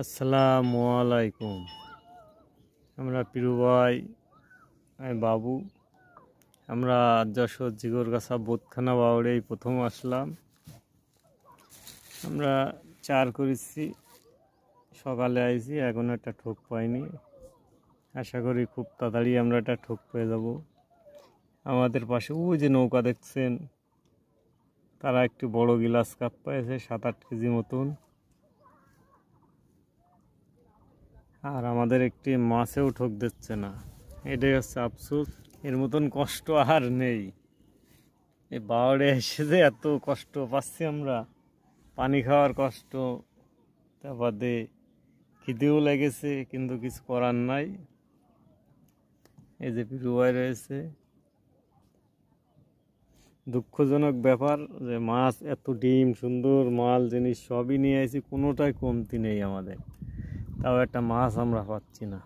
আসসালামু আলাইকুম। আমরা পিরু ভাই, আমি বাবু। আমরা যশোর জিগরগাছা বোতখানা বাউড়ে প্রথম আসলাম। আমরা চার করেছি, সকালে আইছি, এখনো একটা ঠোক পাইনি। আশা করি খুব তাড়াতাড়ি আমরা একটা ঠোক পেয়ে যাব। আমাদের পাশে ওই যে নৌকা দেখছেন, তারা একটু বড় গিলাস কাপ পেয়েছে 7-8 কেজি মতন। আর আমাদের একটি মাছেও ঠোক দিচ্ছে না, এটাই হচ্ছে আফসোস। এর মতন কষ্ট আর নেই। এই বাওড়ে এসে যে এত কষ্ট পাচ্ছি আমরা, পানি খাওয়ার কষ্ট, তা বাদে খিদেও লেগেছে, কিন্তু কিছু করার নাই। এই যে পিরু ভাই রয়েছে। দুঃখজনক ব্যাপার যে মাছ এত ডিম সুন্দর মাল জিনিস সবই নিয়ে আসি, কোনোটাই কমতি নেই আমাদের, তাও একটা মাছ আমরা পাচ্ছি না।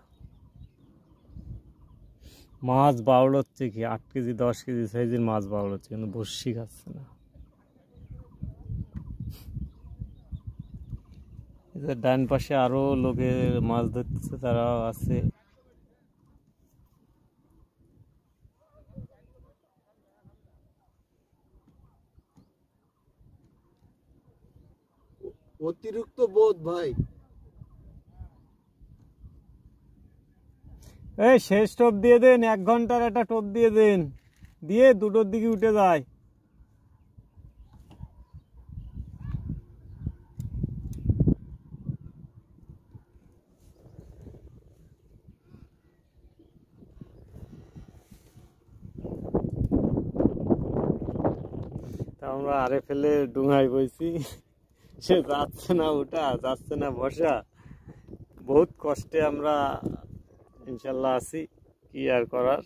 মাছ বাউড়চ্ছে কি 8 কেজি 10 কেজি সাইজের মাছ বাউড়চ্ছে, কিন্তু বড়শি খাচ্ছে না। ডান পাশে আরো লোকে মাছ ধরতেছে, তারাও আছে। অতিরিক্ত বোধ ভাই। এই শেষ টোপ দিয়ে দেন, 1 ঘন্টার একটা টোপ দিয়ে দেন, দিয়ে 2টোর দিকে উঠে যায়। তা আমরা আরে ফেলে ডুঙায় বইছি, সে যাচ্ছে না ওঠা, যাচ্ছে না বসা। বহুত কষ্টে আমরা ইনশাল্লাহ আছি, কি আর করার।